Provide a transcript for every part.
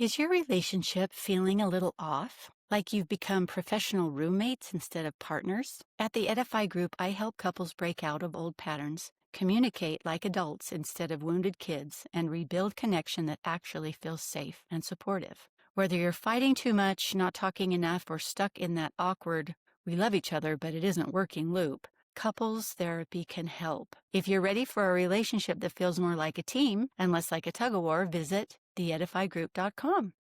Is your relationship feeling a little off? Like you've become professional roommates instead of partners? At the Edify Group, I help couples break out of old patterns, communicate like adults instead of wounded kids, and rebuild connection that actually feels safe and supportive. Whether you're fighting too much, not talking enough, or stuck in that awkward, we love each other, but it isn't working loop, couples therapy can help. If you're ready for a relationship that feels more like a team and less like a tug of war, visit theedifygroup.com.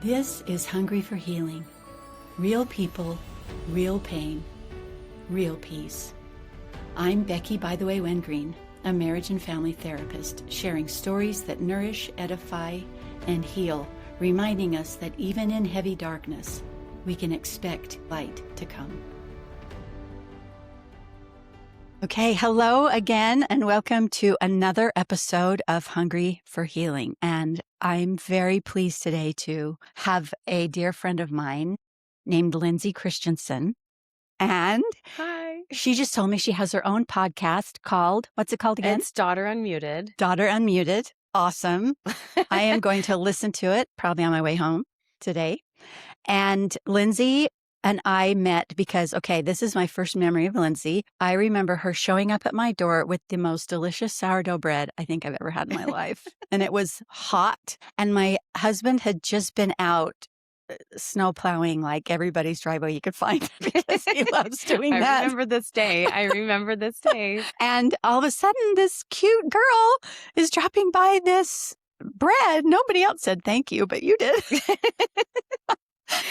This is Hungry for Healing. Real people, real pain, real peace. I'm Becky, by the way, Wengreen, a marriage and family therapist, sharing stories that nourish, edify, and heal, reminding us that even in heavy darkness, we can expect light to come. Okay, hello again, and welcome to another episode of Hungry for Healing. And I'm very pleased today to have a dear friend of mine named Lindsey Christensen. And Hi. she just told me she has her own podcast called, what's it called again? It's Daughter Unmuted. Daughter Unmuted. Awesome. I am going to listen to it probably on my way home today. And Lindsey and I met because, okay, this is my first memory of Lindsey. I remember her showing up at my door with the most delicious sourdough bread I think I've ever had in my life. And it was hot. And my husband had just been out snow plowing like everybody's driveway you could find because he loves doing that. I remember this day. And all of a sudden, this cute girl is dropping by this bread. Nobody else said thank you, but you did.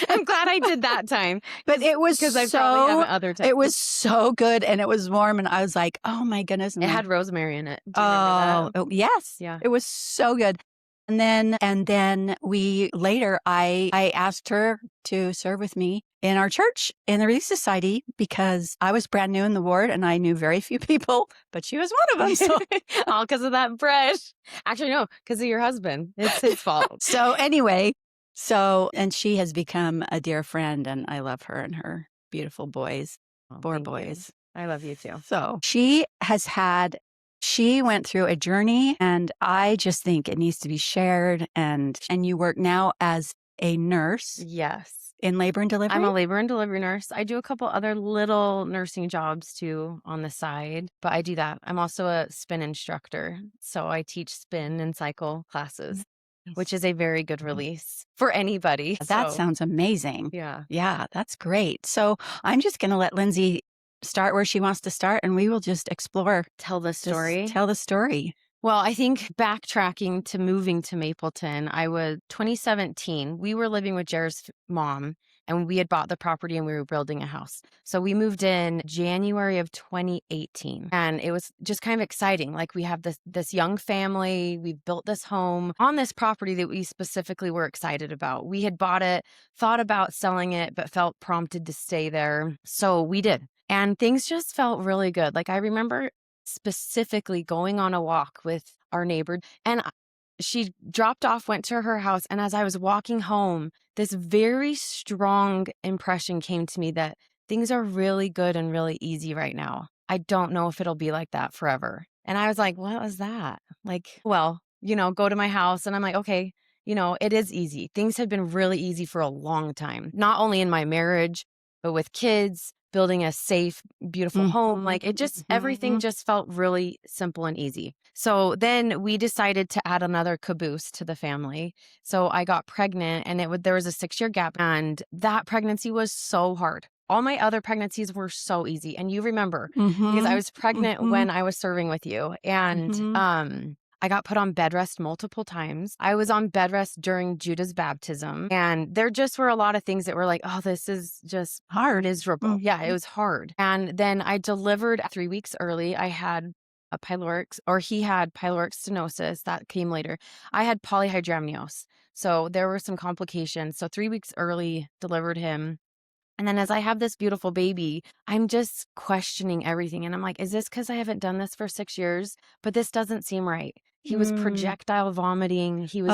I'm glad I did that time. But it was because I probably haven't other times. It was so good and it was warm and I was like, oh my goodness. It had rosemary in it. Do you remember that? Yes. Yeah. It was so good. And then we later, I asked her to serve with me in our church in the Relief Society because I was brand new in the ward and I knew very few people, but she was one of them. So. All because of that bread. Actually, no, because of your husband. It's his fault. So anyway, and she has become a dear friend and I love her and her beautiful boys, 4 boys. You. I love you too. So she went through a journey and I just think it needs to be shared. And you work now as a nurse. Yes. In labor and delivery? I'm a labor and delivery nurse. I do a couple other little nursing jobs too on the side, but I do that. I'm also a spin instructor. So I teach spin and cycle classes, which is a very good release for anybody. That sounds amazing. Yeah. Yeah, that's great. So I'm just going to let Lindsey start where she wants to start and we will just explore. Tell the story. Tell the story. Well, I think backtracking to moving to Mapleton, 2017, we were living with Jared's mom and we had bought the property and we were building a house. So we moved in January of 2018 and it was just kind of exciting. Like we have this young family, we've built this home on this property that we specifically were excited about. We had bought it, thought about selling it, but felt prompted to stay there. So we did. And things just felt really good. Like I remember specifically going on a walk with our neighbor and she dropped off, went to her house. And as I was walking home, this very strong impression came to me that things are really good and really easy right now. I don't know if it'll be like that forever. And I was like, what was that? Like, well, go to my house. And I'm like, okay, it is easy. Things have been really easy for a long time, not only in my marriage, but with kids, building a safe, beautiful home. Like it just, everything just felt really simple and easy. So then we decided to add another caboose to the family. So I got pregnant and there was a 6-year gap and that pregnancy was so hard. All my other pregnancies were so easy. And you remember because I was pregnant when I was serving with you and, I got put on bed rest multiple times. I was on bed rest during Judah's baptism. And there just were a lot of things that were like, oh, this is just hard, miserable. Yeah, it was hard. And then I delivered 3 weeks early. I had he had pyloric stenosis. That came later. I had polyhydramnios. So there were some complications. So 3 weeks early, delivered him. And then as I have this beautiful baby, I'm just questioning everything. And I'm like, is this because I haven't done this for 6 years? But this doesn't seem right. He was projectile vomiting. He was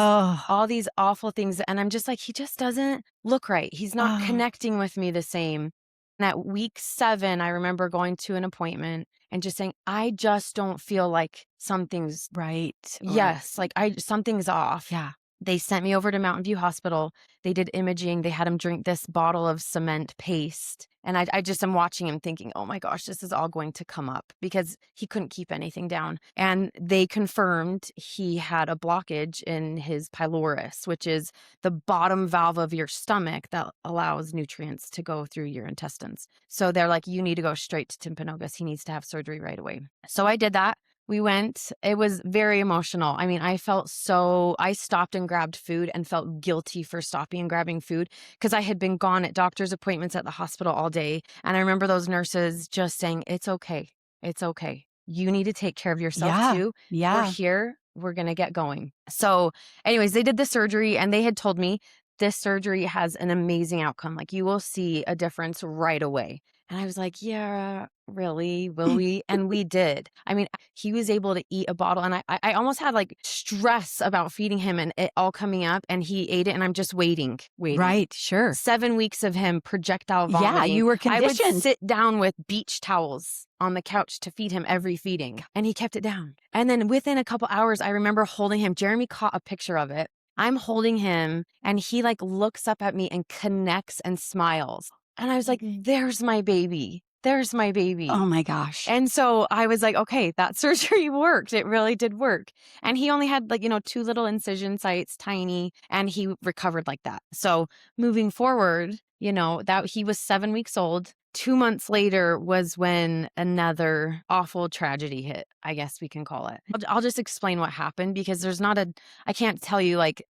all these awful things. And I'm just like, he just doesn't look right. He's not connecting with me the same. And at week 7, I remember going to an appointment and just saying, I just don't feel like something's Right. Or, yes, like something's off. yeah. They sent me over to Mountain View Hospital. They did imaging. They had him drink this bottle of cement paste. And I just am watching him thinking, oh my gosh, this is all going to come up because he couldn't keep anything down. And they confirmed he had a blockage in his pylorus, which is the bottom valve of your stomach that allows nutrients to go through your intestines. So they're like, you need to go straight to Timpanogos. He needs to have surgery right away. So I did that. We went. It was very emotional. I mean, I stopped and grabbed food and felt guilty for stopping and grabbing food because I had been gone at doctor's appointments at the hospital all day. And I remember those nurses just saying, it's okay. It's okay. You need to take care of yourself Yeah. too. We're Yeah. here. We're going to get going. So anyways, they did the surgery and they had told me this surgery has an amazing outcome. Like you will see a difference right away. And I was like, yeah, really? Will we? And we did. I mean, he was able to eat a bottle and I almost had like stress about feeding him and it all coming up and he ate it and I'm just waiting. Right. Sure. 7 weeks of him projectile Yeah. vomiting. You were I would conditioned. sit down with beach towels on the couch to feed him every feeding and he kept it down. And then within a couple hours, I remember holding him. Jeremy caught a picture of it. I'm holding him and he like looks up at me and connects and smiles. And I was like, there's my baby. There's my baby. Oh my gosh. And so I was like, okay, that surgery worked. It really did work. And he only had like, 2 little incision sites, tiny, and he recovered like that. So moving forward, that he was 7 weeks old. 2 months later was when another awful tragedy hit, I guess we can call it. I'll just explain what happened because I can't tell you like,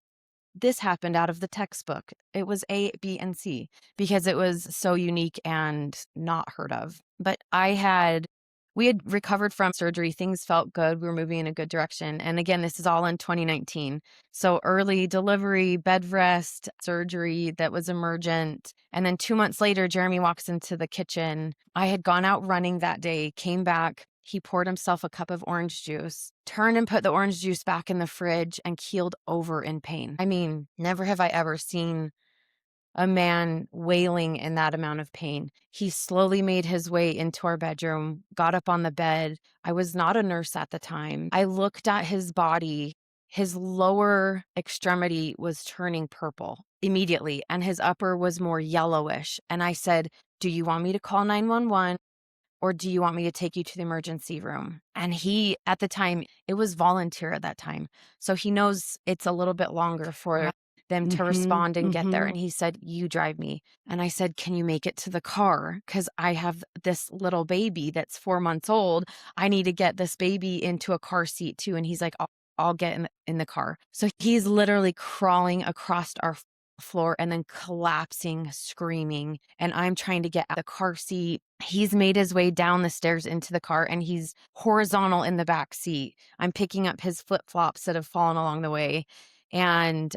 this happened out of the textbook. It was A, B, and C because it was so unique and not heard of. But we had recovered from surgery. Things felt good. We were moving in a good direction. And again, this is all in 2019. So early delivery, bed rest, surgery that was emergent. And then 2 months later, Jeremy walks into the kitchen. I had gone out running that day, came back. He poured himself a cup of orange juice, turned and put the orange juice back in the fridge and keeled over in pain. I mean, never have I ever seen a man wailing in that amount of pain. He slowly made his way into our bedroom, got up on the bed. I was not a nurse at the time. I looked at his body. His lower extremity was turning purple immediately, and his upper was more yellowish. And I said, do you want me to call 911? Or do you want me to take you to the emergency room? And he, at the time, it was volunteer at that time. So he knows it's a little bit longer for them to Mm-hmm. respond and get there. Mm-hmm. And he said, you drive me. And I said, can you make it to the car? Because I have this little baby that's 4 months old. I need to get this baby into a car seat too. And he's like, I'll get in the car. So he's literally crawling across our floor and then collapsing, screaming. And I'm trying to get out the car seat. He's made his way down the stairs into the car and he's horizontal in the back seat. I'm picking up his flip-flops that have fallen along the way. And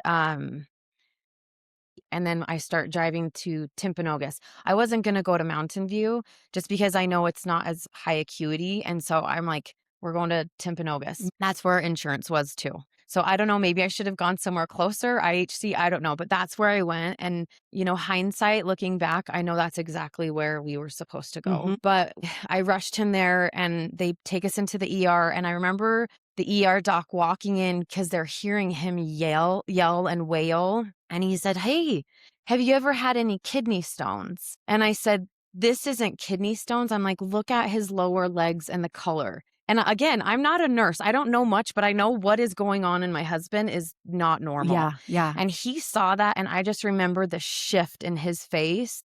then I start driving to Timpanogos. I wasn't going to go to Mountain View just because I know it's not as high acuity. And so I'm like, we're going to Timpanogos. That's where insurance was too. So I don't know, maybe I should have gone somewhere closer, IHC, I don't know, but that's where I went. And, hindsight, looking back, I know that's exactly where we were supposed to go. Mm-hmm. But I rushed him there and they take us into the ER. And I remember the ER doc walking in because they're hearing him yell and wail. And he said, hey, have you ever had any kidney stones? And I said, this isn't kidney stones. I'm like, look at his lower legs and the color. And again, I'm not a nurse. I don't know much, but I know what is going on in my husband is not normal. Yeah. Yeah. And he saw that. And I just remember the shift in his face.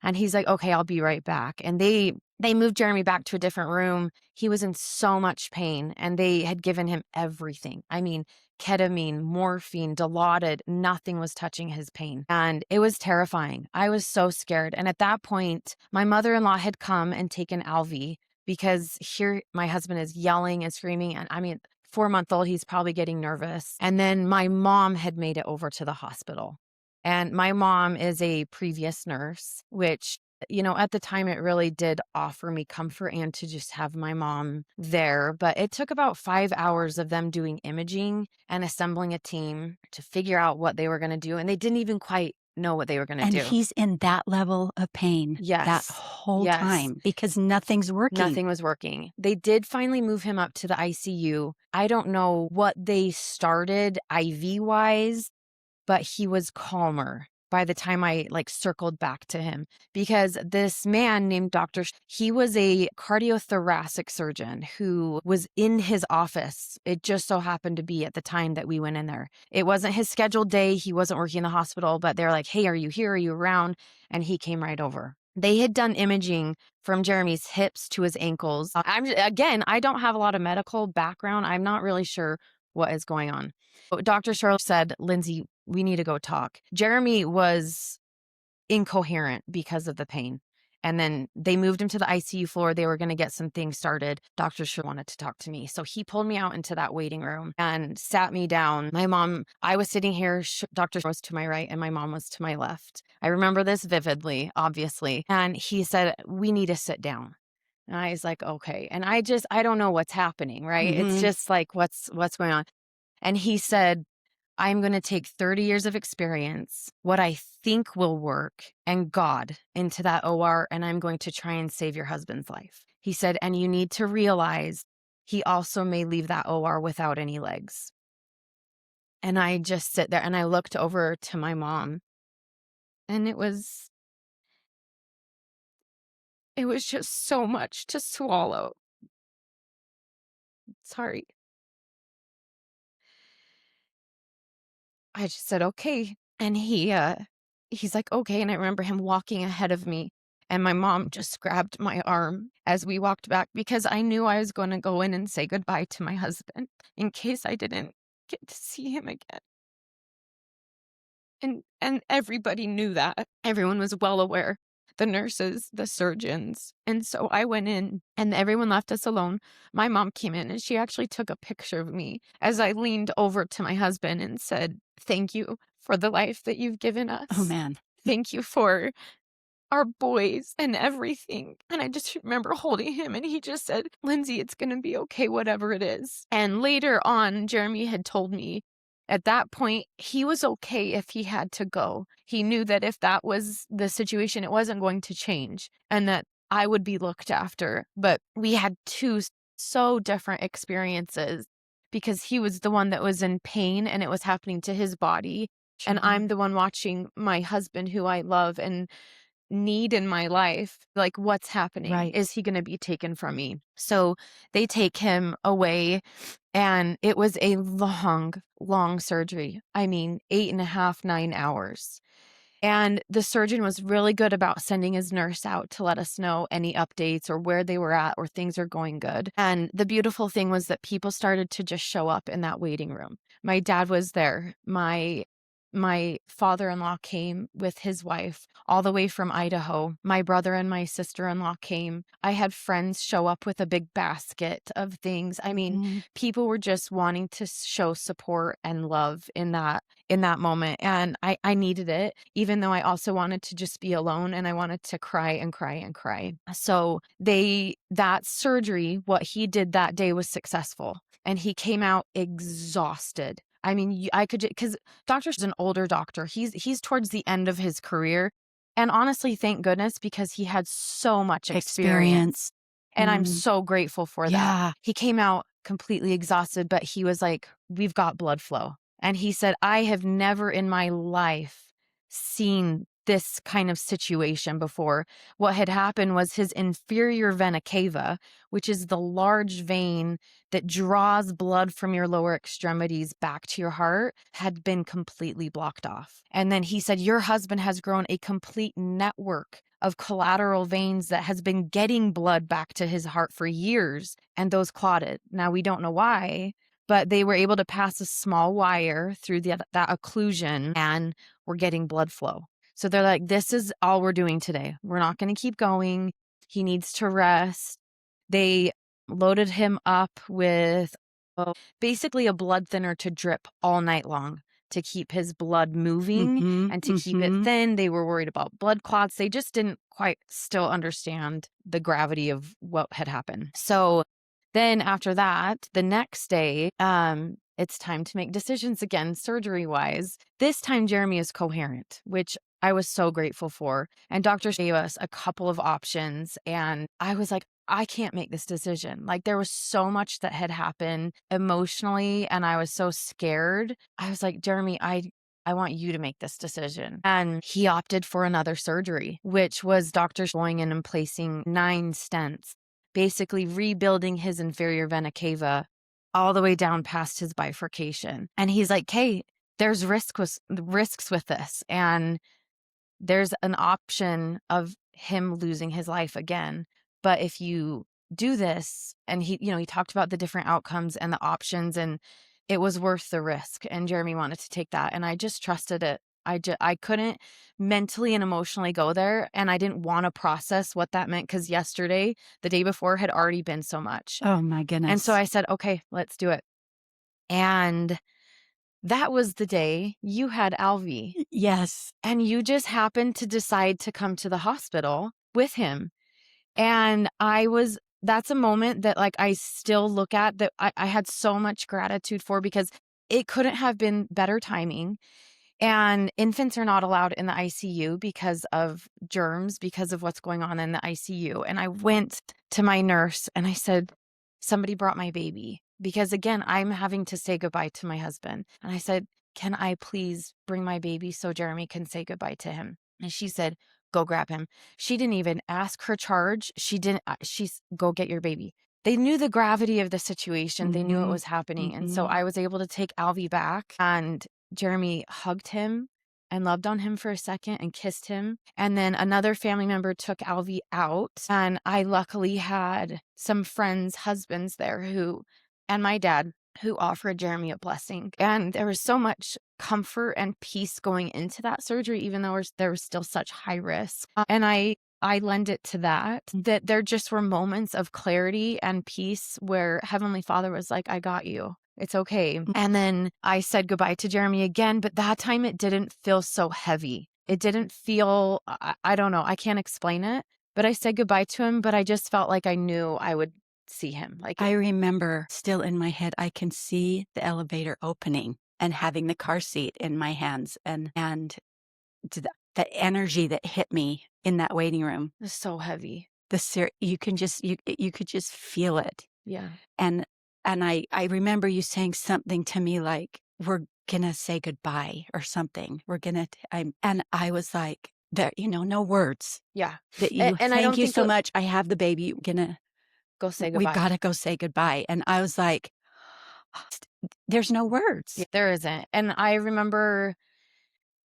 And he's like, okay, I'll be right back. And they moved Jeremy back to a different room. He was in so much pain and they had given him everything. I mean, ketamine, morphine, Dilaudid, nothing was touching his pain. And it was terrifying. I was so scared. And at that point, my mother-in-law had come and taken Alvy because here my husband is yelling and screaming. And I mean, 4-month-old, he's probably getting nervous. And then my mom had made it over to the hospital. And my mom is a previous nurse, which, at the time it really did offer me comfort and to just have my mom there. But it took about 5 hours of them doing imaging and assembling a team to figure out what they were going to do. And they didn't even quite know what they were gonna And do. he's in that level of pain that Yes. whole Yes. time because nothing's working. Nothing was working. They did finally move him up to the ICU. I don't know what they started IV-wise, but he was calmer by the time I circled back to him, because this man named he was a cardiothoracic surgeon who was in his office. It just so happened to be at the time that we went in there. It wasn't his scheduled day. He wasn't working in the hospital, but they're like, "Hey, are you here? Are you around?" And he came right over. They had done imaging from Jeremy's hips to his ankles. Again, I don't have a lot of medical background. I'm not really sure what is going on. Dr. Charlotte said, "Lindsey, we need to go talk." Jeremy was incoherent because of the pain. And then they moved him to the ICU floor. They were going to get some things started. Dr. Sure wanted to talk to me. So he pulled me out into that waiting room and sat me down. My mom, I was sitting here. Dr. was to my right and my mom was to my left. I remember this vividly, obviously. And he said, "We need to sit down." And I was like, "Okay." And I don't know what's happening, right? It's Mhm. just like, what's going on? And he said, "I'm going to take 30 years of experience, what I think will work, and God into that OR, and I'm going to try and save your husband's life." He said, "And you need to realize he also may leave that OR without any legs." And I just sit there and I looked over to my mom, and it was just so much to swallow. Sorry. I just said, "Okay." And he's like, "Okay." And I remember him walking ahead of me, and my mom just grabbed my arm as we walked back, because I knew I was going to go in and say goodbye to my husband in case I didn't get to see him again. And everybody knew that. Everyone was well aware. The nurses, the surgeons. And so I went in and everyone left us alone. My mom came in and she actually took a picture of me as I leaned over to my husband and said, "Thank you for the life that you've given Oh, us. man. Thank you for our boys and everything." And I just remember holding him and he just said, "Lindsey, it's going to be okay, whatever it is." And later on, Jeremy had told me at that point, he was okay if he had to go. He knew that if that was the situation, it wasn't going to change and that I would be looked after. But we had two so different experiences, because he was the one that was in pain and it was happening to his body. And Sure. I'm the one watching my husband, who I love and need in my life. Like, what's happening? Right. Is he going to be taken from me? So they take him away, and it was a long, long surgery. I mean, 8.5, 9 hours. And the surgeon was really good about sending his nurse out to let us know any updates or where they were at or things are going good. And the beautiful thing was that people started to just show up in that waiting room. My dad was there. My father-in-law came with his wife all the way from Idaho. My brother and my sister-in-law came. I had friends show up with a big basket of things. I mean, Mhm. people were just wanting to show support and love in that moment. And I needed it, even though I also wanted to just be alone and I wanted to cry and cry and cry. So that surgery, what he did that day was successful. And he came out exhausted. I mean, I could, because doctor's an older doctor. He's towards the end of his career. And honestly, thank goodness, because he had so much experience. And I'm Mm. so grateful for that. Yeah. He came out completely exhausted, but he was like, "We've got blood flow." And he said, "I have never in my life seen this kind of situation before." What had happened was his inferior vena cava, which is the large vein that draws blood from your lower extremities back to your heart, had been completely blocked off. And then he said, "Your husband has grown a complete network of collateral veins that has been getting blood back to his heart for years, and those clotted." Now, we don't know why, but they were able to pass a small wire through that occlusion and we're getting blood flow. So they're like, "This is all we're doing today. We're not going to keep going. He needs to rest." They loaded him up with basically a blood thinner to drip all night long to keep his blood moving Mhm. and to keep it Mhm. thin. They were worried about blood clots. They just didn't quite still understand the gravity of what had happened. So then after that, the next day, it's time to make decisions again, surgery wise. This time, Jeremy is coherent, which I was so grateful for. And doctors gave us a couple of options. And I was like, I can't make this decision. Like there was so much that had happened emotionally and I was so scared. I was like, Jeremy, I want you to make this decision. And he opted for another surgery, which was doctors going in and placing 9 stents, basically rebuilding his inferior vena cava all the way down past his bifurcation. And he's like, hey, there's risks with this. And there's an option of him losing his life again. But if you do this, and he talked about the different outcomes and the options, and it was worth the risk. And Jeremy wanted to take that. And I just trusted it. I couldn't mentally and emotionally go there. And I didn't want to process what that meant because yesterday, the day before, had already been so much. Oh my And so goodness. I said, okay, let's do it. And that was the day you had Alvy. Yes. And you just happened to decide to come to the hospital with him. And that's a moment that like I still look at that I had so much gratitude for because it couldn't have been better timing. And infants are not allowed in the ICU because of germs, because of what's going on in the ICU. And I went to my nurse and I said, somebody brought my baby. Because again, I'm having to say goodbye to my husband. And I said, can I please bring my baby so Jeremy can say goodbye to him? And she said, go grab him. She didn't even ask her charge. She's go get your baby. They knew the gravity of the situation. They knew it Mm-hmm. was happening. And so Mm-hmm. I was able to take Alvy back, and Jeremy hugged him and loved on him for a second and kissed him. And then another family member took Alvy out. And I luckily had some friends' husbands there and my dad, who offered Jeremy a blessing. And there was so much comfort and peace going into that surgery, even though there was still such high risk. And I lend it to that there just were moments of clarity and peace where Heavenly Father was like, I got you. It's okay. And then I said goodbye to Jeremy again, but that time it didn't feel so heavy. It didn't feel, I don't know, I can't explain it, but I said goodbye to him, but I just felt like I knew I would see him. Like I remember still in my head, I can see the elevator opening and having the car seat in my hands and the energy that hit me in that waiting room. it was so heavy. You could just feel it. Yeah. And I remember you saying something to me like, we're gonna say goodbye or something. And I was like, there, no words. Yeah. That you And I thank don't you think so much. I have the baby. go say We've goodbye. got to go say goodbye. And I was like, there's no words. Yeah, there isn't. And I remember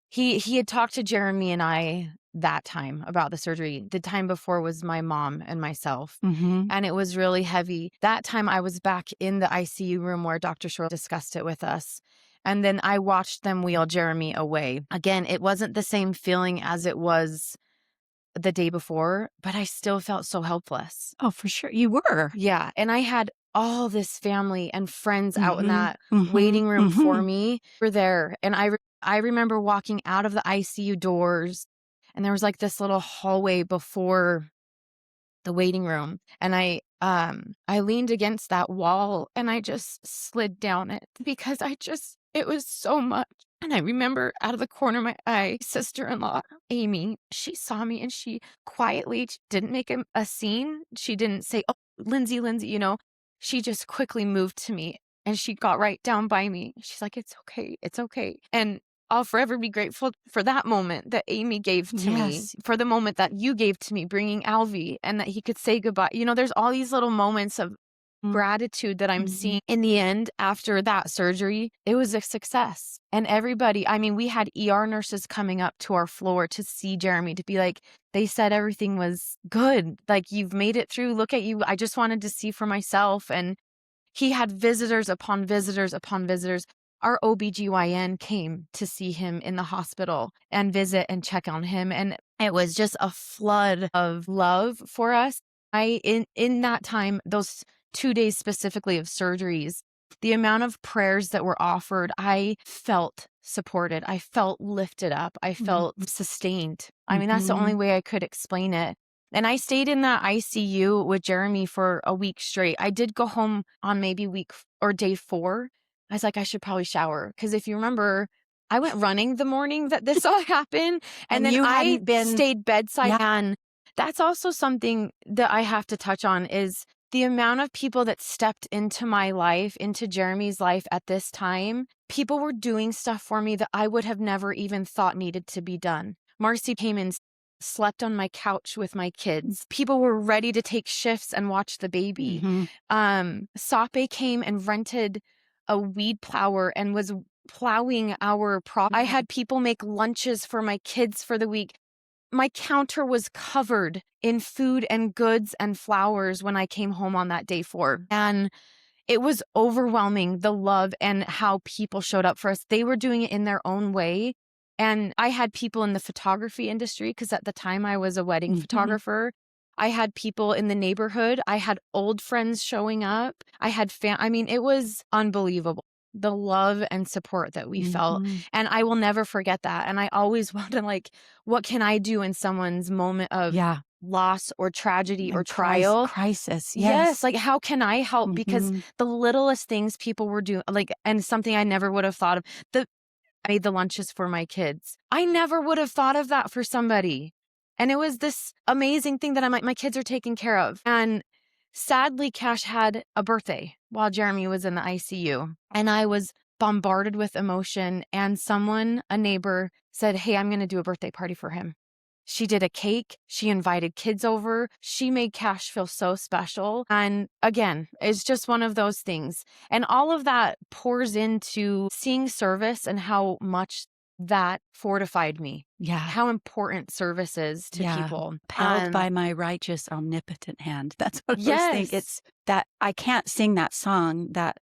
he had talked to Jeremy and I that time about the surgery. The time before was my mom and myself. Mm-hmm. And it was really heavy. That time I was back in the ICU room where Dr. Shore discussed it with us. And then I watched them wheel Jeremy away. Again, it wasn't the same feeling as it was the day before, but I still felt so helpless. Oh, for sure. You were. Yeah. And I had all this family and friends out in Mm-hmm. that Mm-hmm. waiting room for Mm-hmm. me. We're there. And I remember walking out of the ICU doors, and there was like this little hallway before the waiting room. And I leaned against that wall and I just slid down it because it was so much. And I remember out of the corner of my eye, sister-in-law, Amy, she saw me and she quietly didn't make a scene. She didn't say, oh, Lindsey, she just quickly moved to me and she got right down by me. She's like, it's okay. It's okay. And I'll forever be grateful for that moment that Amy gave to me, Yes. for the moment that you gave to me, bringing Alvy, and that he could say goodbye. There's all these little moments of gratitude that I'm seeing. In the end, after that surgery, it was a success. And everybody, I mean, we had ER nurses coming up to our floor to see Jeremy, to be like, they said everything was good. Like, you've made it through. Look at you. I just wanted to see for myself. And he had visitors upon visitors upon visitors. Our OBGYN came to see him in the hospital and visit and check on him. And it was just a flood of love for us. In that time, those 2 days specifically of surgeries, the amount of prayers that were offered, I felt supported. I felt lifted up. I felt sustained. I mean, that's the only way I could explain it. And I stayed in that ICU with Jeremy for a week straight. I did go home on maybe day 4. I was like, I should probably shower. Because if you remember, I went running the morning that this all happened, and And then you I hadn't been stayed bedside. Yeah. And that's also something that I have to touch on is the amount of people that stepped into my life, into Jeremy's life at this time. People were doing stuff for me that I would have never even thought needed to be done. Marcy came and slept on my couch with my kids. People were ready to take shifts and watch the baby. Sape came and rented a weed plower and was plowing our I had people make lunches for my kids for the week. My counter was covered in food and goods and flowers when I came home on that day 4. And it was overwhelming, the love and how people showed up for us. They were doing it in their own way. And I had people in the photography industry, because at the time I was a wedding photographer. I had people in the neighborhood. I had old friends showing up. I had I mean, it was unbelievable, the love and support that we felt. And I will never forget that. And I always wonder, like, what can I do in someone's moment of Yeah. loss or tragedy or And trial? crisis. Yes, like, how can I help? Because Mhm. the littlest things people were doing, like, and something I never would have thought of, I made the lunches for my kids. I never would have thought of that for somebody. And it was this amazing thing that I'm like, my kids are taken care of. And sadly, Cash had a birthday while Jeremy was in the ICU. And I was bombarded with emotion. And someone, a neighbor, said, hey, I'm going to do a birthday party for him. She did a cake. She invited kids over. She made Cash feel so special. And again, it's just one of those things. And all of that pours into seeing service and how much that fortified me. Yeah. How important service is to people. Held by my righteous, omnipotent hand. That's what I was thinking. Yes. It's that I can't sing that song. That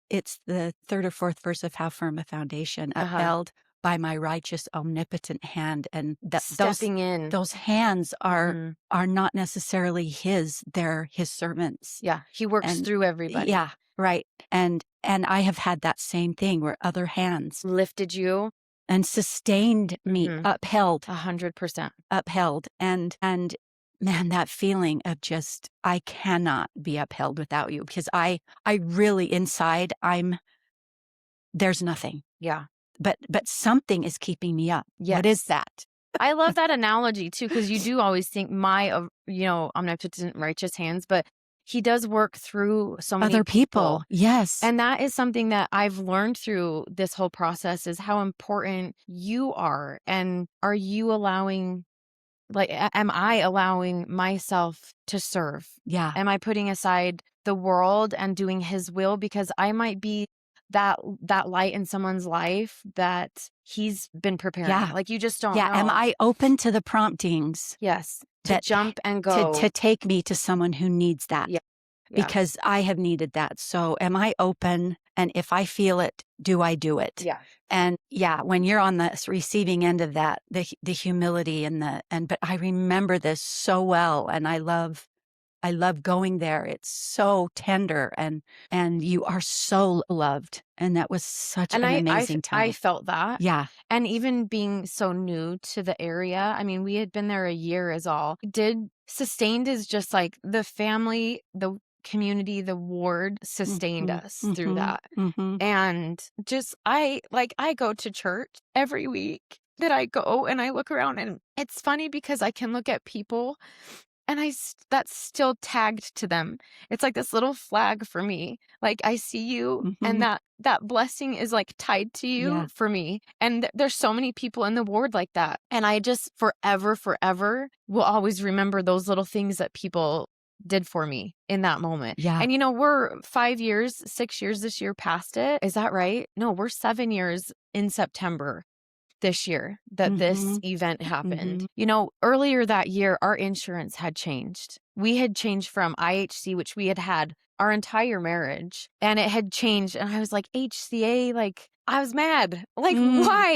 it's the third or fourth verse of How Firm a Foundation, upheld by my righteous, omnipotent hand, and Stepping in. those hands are not necessarily his; they're his servants. Yeah, he works through everybody. Yeah, right. And I have had that same thing where other hands Lifted you and sustained me, upheld, 100%. upheld, and man, that feeling of just I cannot be upheld without you, because I really inside there's nothing. Yeah. But something is keeping me up. Yes. What is that? I love that analogy too, because you do always think my, omnipotent righteous hands, but he does work through so many Other people. Yes. And that is something that I've learned through this whole process, is how important you are. And are you allowing, am I allowing myself to serve? Yeah. Am I putting aside the world and doing his will? Because I might be that light in someone's life that he's been preparing. Yeah. Like, you just don't Yeah. know. Am I open to the promptings? Yes. To jump and go. To take me to someone who needs that. Yeah. Because I have needed that. So am I open? And if I feel it, do I do it? Yeah. And when you're on the receiving end of that, the humility but I remember this so well, and I love going there. It's so tender, and you are so loved. And that was such an amazing time. I felt that. Yeah. And even being so new to the area, I mean, we had been there a year is all. Sustained is just like the family, the community, the ward sustained us through that. And just, I go to church every week that I go, and I look around, and it's funny because I can look at people and that's still tagged to them. It's like this little flag for me. Like, I see you, and that blessing is like tied to you for me. And there's so many people in the ward like that. And I just forever will always remember those little things that people did for me in that moment. Yeah. And we're 6 years this year past it. Is that right? No, we're 7 years in September this year that this event happened. Earlier that year, our insurance had changed. We had changed from IHC, which we had our entire marriage, and it had changed. And I was like, HCA, like, I was mad. Like, why,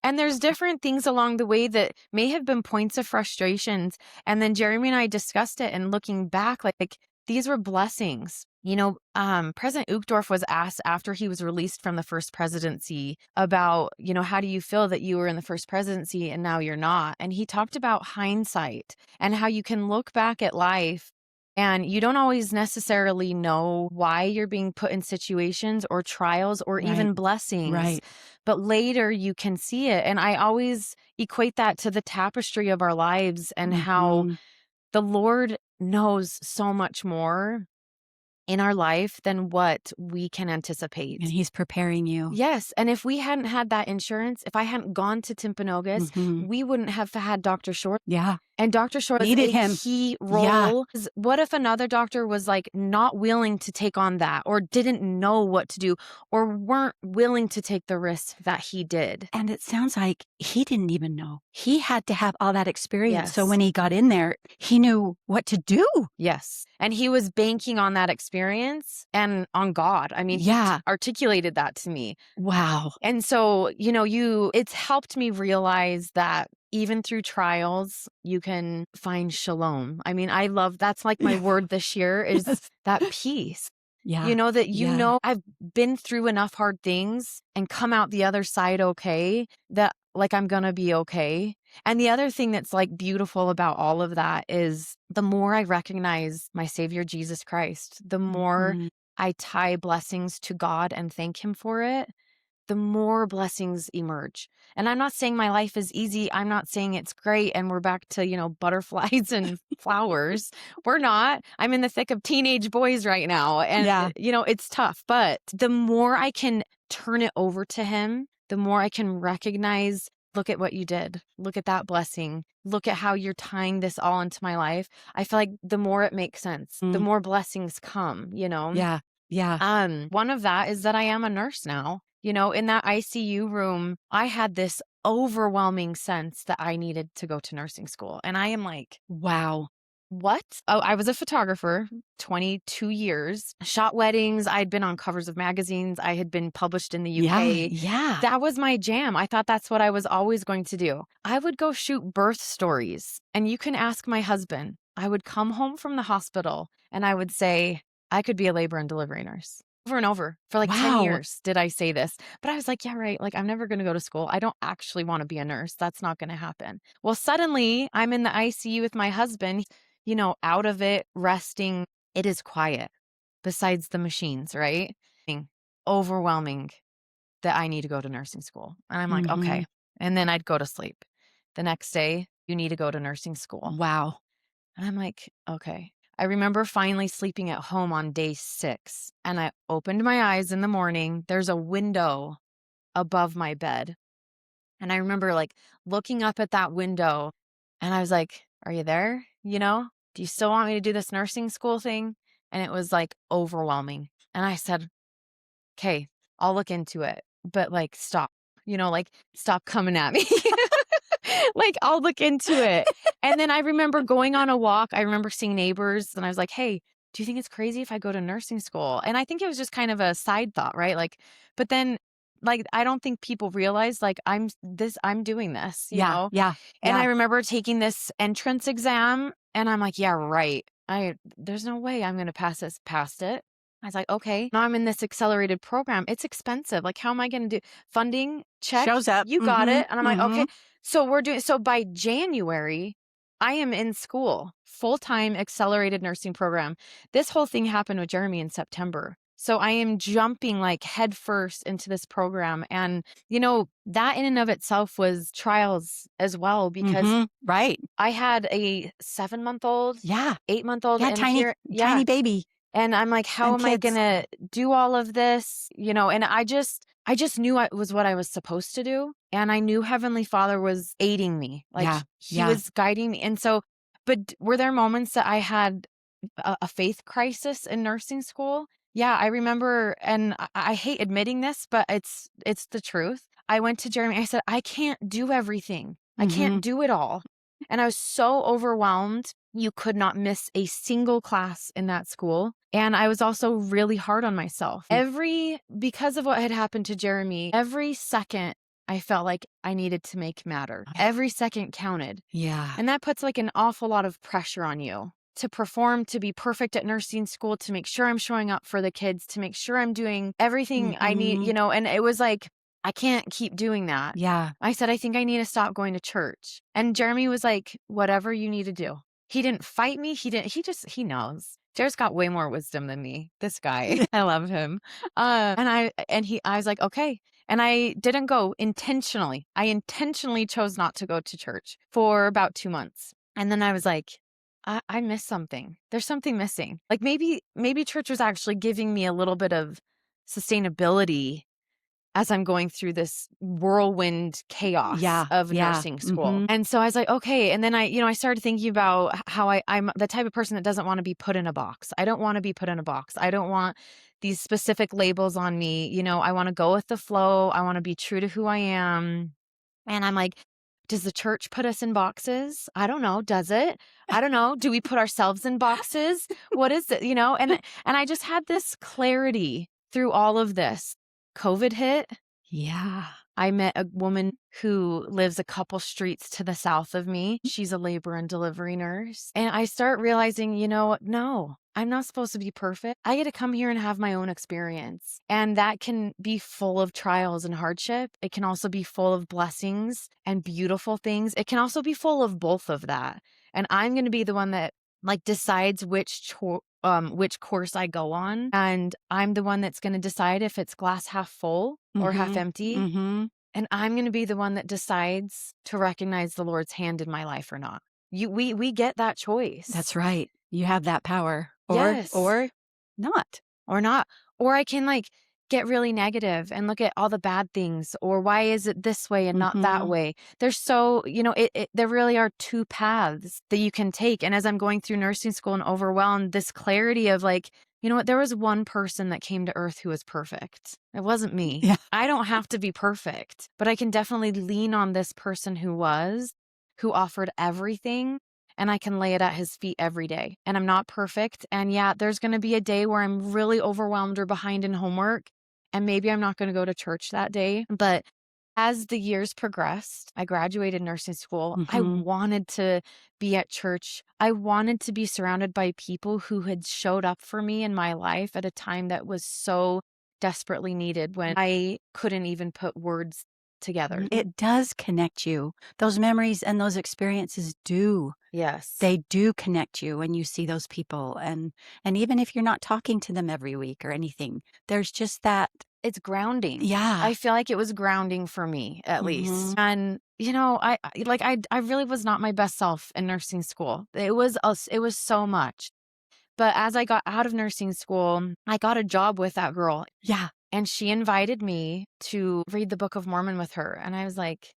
and there's different things along the way that may have been points of frustrations. And then Jeremy and I discussed it, and looking back, like these were blessings. President Uchtdorf was asked after he was released from the first presidency about, how do you feel that you were in the first presidency and now you're not? And he talked about hindsight and how you can look back at life And you don't always necessarily know why you're being put in situations or trials or even Right. blessings, Right. but later you can see it. And I always equate that to the tapestry of our lives and how Mhm. the Lord knows so much more in our life than what we can And anticipate. he's preparing you. Yes, and if we hadn't had that insurance, if I hadn't gone to Timpanogos, Mhm. we wouldn't have had Dr. Short. Yeah. And Dr. Short was Needed a him. key Yeah. role. 'Cause what if another doctor was like not willing to take on that or didn't know what to do or weren't willing to take the risk that he did? And it sounds like he didn't even know. He had to have all that experience. So Yes. when he got in there, he knew what to do. Yes. And he was banking on that experience and on God. I mean, he Yeah. articulated that to me. Wow. And so, it's helped me realize that even through trials, you can find shalom. I mean, that's like my word this year is Yes. that peace. Yeah. That Yeah. I've been through enough hard things and come out the other side okay, that like I'm gonna be okay. And the other thing that's like beautiful about all of that is the more I recognize my Savior Jesus Christ, the more Mhm. I tie blessings to God and thank Him for it, the more blessings emerge. And I'm not saying my life is easy. I'm not saying it's great and we're back to, butterflies and flowers. We're not. I'm in the thick of teenage boys right now. And, Yeah. it's tough. But the more I can turn it over to him, the more I can recognize, look at what you did. Look at that blessing. Look at how you're tying this all into my life. I feel like the more it makes sense, the Mm. more blessings come. Yeah. Yeah. One of that is that I am a nurse now. In that ICU room, I had this overwhelming sense that I needed to go to nursing school. And I am like, Wow. what? Oh, I was a photographer, 22 years, shot weddings. I'd been on covers of magazines. I had been published in the Yeah. UK. Yeah. That was my jam. I thought that's what I was always going to do. I would go shoot birth stories. And you can ask my husband. I would come home from the hospital and I would say, I could be a labor and delivery nurse. Over and over for like 10 Wow. years did I say this. But I was like, yeah, right. Like, I'm never going to go to school. I don't actually want to be a nurse. That's not going to happen. Well, suddenly I'm in the ICU with my husband, out of it, resting. It is quiet besides the machines, right? Overwhelming that I need to go to nursing school. And I'm like, Mhm. okay. And then I'd go to sleep. The next day, you need to go to nursing school. Wow. And I'm like, okay. I remember finally sleeping at home on day 6 and I opened my eyes in the morning. There's a window above my bed. And I remember like looking up at that window and I was like, are you there? Do you still want me to do this nursing school thing? And it was like overwhelming. And I said, okay, I'll look into it, but like stop, like stop coming at me. Like I'll look into it. And then I remember going on a walk. I remember seeing neighbors and I was like, hey, do you think it's crazy if I go to nursing school? And I think it was just kind of a side thought, right? Like, but then like I don't think people realize like I'm doing this. Yeah. Yeah. And I Yeah. remember taking this entrance exam and I'm like, yeah, right. There's no way I'm going to pass this past it. I was like, okay, now I'm in this accelerated program. It's expensive. Like, how am I going to do funding? Check. Shows up. You got Mhm. it. And I'm like, okay. Mhm. So by January, I am in school, full-time accelerated nursing program. This whole thing happened with Jeremy in September. So I am jumping like headfirst into this program. And, that in and of itself was trials as well, because Mhm. Right. I had a 7-month-old, Yeah. 8-month-old, Yeah. and Tiny, here, yeah. tiny baby And I'm like, how and am I kids. gonna do all of this? And I just knew it was what I was supposed to do. And I knew Heavenly Father was aiding me. Like Yeah. he Yeah. was guiding me. And so, but were there moments that I had a faith crisis in nursing school? Yeah, I remember, and I hate admitting this, but it's the truth. I went to Jeremy. I said, I can't do everything. I can't Mhm. do it all. And I was so overwhelmed. You could not miss a single class in that school. And I was also really hard on myself. Because of what had happened to Jeremy, every second I felt like I needed to make matter. Every second counted. Yeah. And that puts like an awful lot of pressure on you to perform, to be perfect at nursing school, to make sure I'm showing up for the kids, to make sure I'm doing everything I need, Mhm. and it was like, I can't keep doing that. Yeah. I said, I think I need to stop going to church. And Jeremy was like, whatever you need to do. He didn't fight me. He knows. Jared's got way more wisdom than me. This guy, I love him. I was like, okay. And I didn't go intentionally. I intentionally chose not to go to church for about 2 months. And then I was like, I missed something. There's something missing. Like maybe church was actually giving me a little bit of sustainability as I'm going through this whirlwind chaos Yeah. of Yeah. nursing school. Mhm. And so I was like, okay. And then I started thinking about how I'm the type of person that doesn't want to be put in a box. I don't want to be put in a box. I don't want these specific labels on me. I want to go with the flow. I want to be true to who I am. And I'm like, does the church put us in boxes? I don't know. Does it? I don't know. Do we put ourselves in boxes? What is it? And I just had this clarity through all of this. COVID hit. Yeah. I met a woman who lives a couple streets to the south of me. She's a labor and delivery nurse. And I start realizing, no, I'm not supposed to be perfect. I get to come here and have my own experience. And that can be full of trials and hardship. It can also be full of blessings and beautiful things. It can also be full of both of that. And I'm going to be the one that decides which course I go on. And I'm the one that's going to decide if it's glass half full or half Mhm. empty. Mhm. And I'm going to be the one that decides to recognize the Lord's hand in my life or not. We get that choice. That's right. You have that power. Yes. Or not. Or not. Or I can get really negative and look at all the bad things, or why is it this way and not that Mhm. way? There's there really are two paths that you can take. And as I'm going through nursing school and overwhelmed, this clarity of there was one person that came to earth who was perfect. It wasn't me. Yeah. I don't have to be perfect, but I can definitely lean on this person who offered everything, and I can lay it at his feet every day. And I'm not perfect. And yeah, there's going to be a day where I'm really overwhelmed or behind in homework. And maybe I'm not going to go to church that day. But as the years progressed, I graduated nursing school. I Mhm. wanted to be at church. I wanted to be surrounded by people who had showed up for me in my life at a time that was so desperately needed, when I couldn't even put words together. It does connect you. Those memories and those experiences do. Yes. They do connect you when you see those people, and even if you're not talking to them every week or anything, there's just that. It's grounding. Yeah. I feel like it was grounding for me, at least. Mhm. And I really was not my best self in nursing school. It was so much. But as I got out of nursing school, I got a job with that girl, Yeah. and she invited me to read the Book of Mormon with her. And I was like,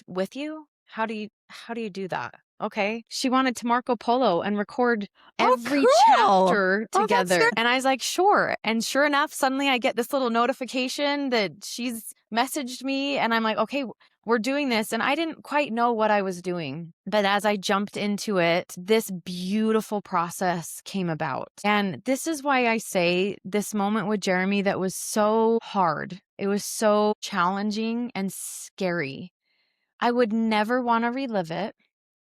with you? How do you do that? Okay. She wanted to Marco Polo and record Oh, every cool. chapter Oh, that's together. good. And I was like, sure. And sure enough, suddenly I get this little notification that she's messaged me, and I'm like, okay, we're doing this. And I didn't quite know what I was doing. But as I jumped into it, this beautiful process came about. And this is why I say this moment with Jeremy that was so hard. It was so challenging and scary. I would never want to relive it.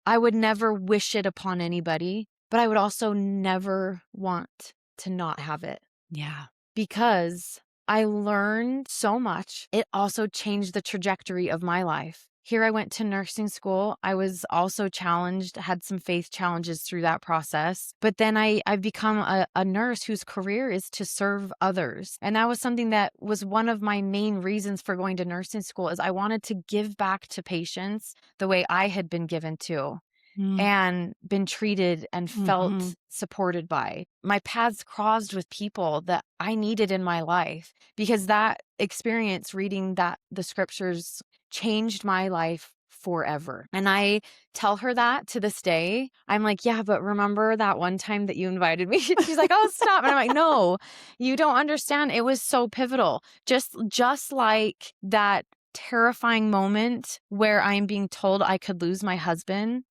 I would never wish it upon anybody, but I would also never want to not have it, Yeah. because I learned so much. It also changed the trajectory of my life. Here I went to nursing school. I was also challenged, had some faith challenges through that process. But then I've become a nurse whose career is to serve others. And that was something that was one of my main reasons for going to nursing school, is I wanted to give back to patients the way I had been given to Mm. and been treated and Mhm. felt supported by. My paths crossed with people that I needed in my life, because that experience reading the scriptures changed my life forever. And I tell her that to this day. I'm like, yeah, but remember that one time that you invited me? She's like, oh, stop. And I'm like, no, you don't understand. It was so pivotal. Just like that terrifying moment where I'm being told I could lose my husband.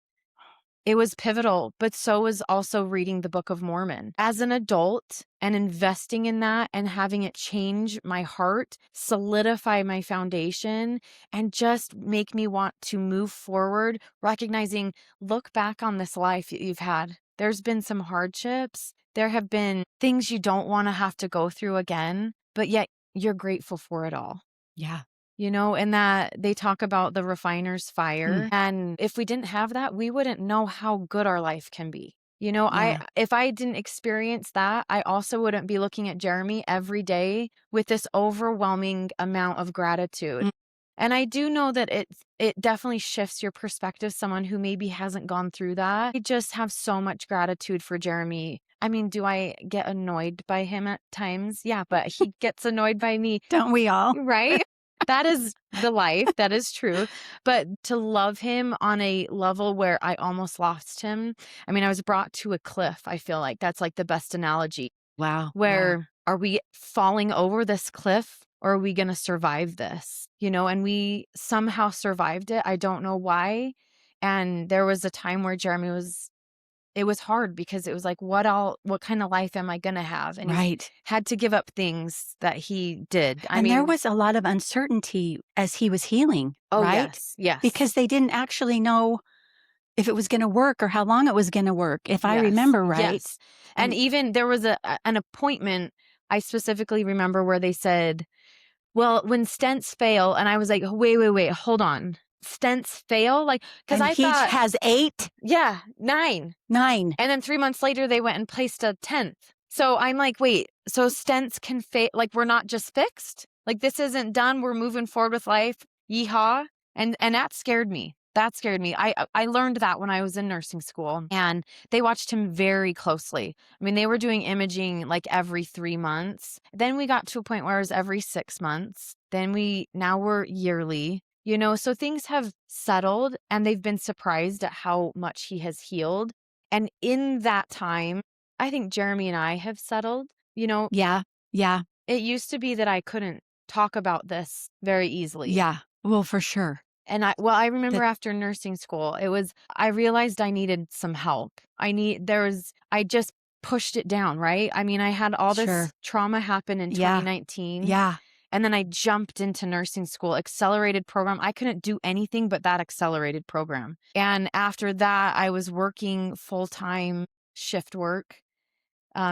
It was pivotal, but so was also reading the Book of Mormon. As an adult and investing in that and having it change my heart, solidify my foundation, and just make me want to move forward, recognizing, look back on this life that you've had. There's been some hardships. There have been things you don't want to have to go through again, but yet you're grateful for it all. Yeah. and that they talk about the refiner's fire. Mm, And if we didn't have that, we wouldn't know how good our life can be. yeah. If I didn't experience that, I also wouldn't be looking at Jeremy every day with this overwhelming amount of gratitude. Mm, And I do know that it definitely shifts your perspective, someone who maybe hasn't gone through that. I just have so much gratitude for Jeremy. I mean, do I get annoyed by him at times? Yeah, but he gets annoyed by me, don't we all? right? That is the life. That is true. But to love him on a level where I almost lost him. I mean, I was brought to a cliff. I feel like that's like the best analogy. Wow. Yeah. Where are we falling over this cliff or are we going to survive this? And we somehow survived it. I don't know why. And there was a time where it was hard because it was like, what kind of life am I going to have? And he Right. had to give up things that he did. I And there mean, was a lot of uncertainty as he was healing, oh, right? yes, yes, Because they didn't actually know if it was gonna work or how long it was gonna work, if I yes, remember right. yes. And And even there was an appointment I specifically remember where they said, well, when stents fail, and I was like, wait, hold on. Stents fail? Like, because and I he thought, has 8, yeah, 9. 9. And then 3 months later, they went and placed a 10th. So I'm like, wait, so stents can fail? Like, we're not just fixed? Like, this isn't done. We're moving forward with life. Yeehaw. And that scared me. That scared me. I learned that when I was in nursing school, and they watched him very closely. I mean, they were doing imaging like every 3 months. Then we got to a point where it was every 6 months. Now we're yearly. So things have settled and they've been surprised at how much he has healed. And in that time, I think Jeremy and I have settled. Yeah, yeah, It used to be that I couldn't talk about this very easily. yeah. Well, for sure. And I remember That after nursing school, I realized I needed some help. I just pushed it down, right? I mean, I had all sure. this trauma happen in Yeah, 2019. yeah. And then I jumped into nursing school, accelerated program. I couldn't do anything but that accelerated program. And after that, I was working full-time shift work,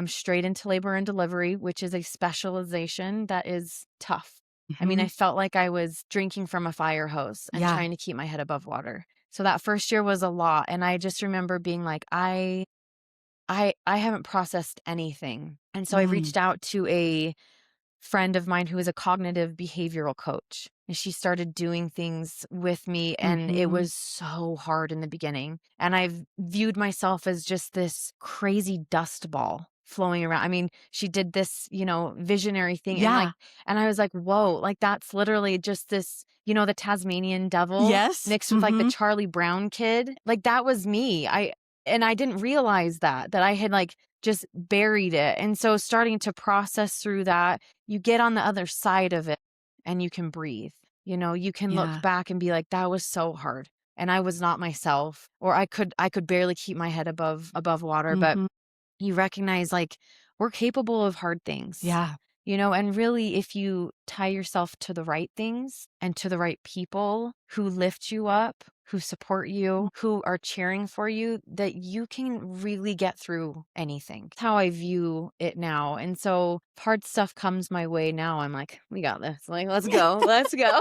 straight into labor and delivery, which is a specialization that is tough. I mean, I Mhm. felt like I was drinking from a fire hose and Yeah. trying to keep my head above water. So that first year was a lot. And I just remember being like, I haven't processed anything. And so I Mm. reached out to a friend of mine who is a cognitive behavioral coach. And she started doing things with me, and it Mhm. was so hard in the beginning. And I've viewed myself as just this crazy dust ball flowing around. I mean, she did this, visionary thing, Yeah. and I was like, whoa, like that's literally just this, the Tasmanian devil Yes. mixed with like the Mhm. Charlie Brown kid. Like that was me. I didn't realize that I had like just buried it. And so starting to process through that, you get on the other side of it and you can breathe. You can look Yeah. back and be like, that was so hard. And I was not myself, or I could barely keep my head above water. But Mhm. you recognize like we're capable of hard things. Yeah. And really, if you tie yourself to the right things and to the right people who lift you up, who support you, who are cheering for you, that you can really get through anything. That's how I view it now. And so if hard stuff comes my way now, I'm like, we got this. Like, let's go. Let's go.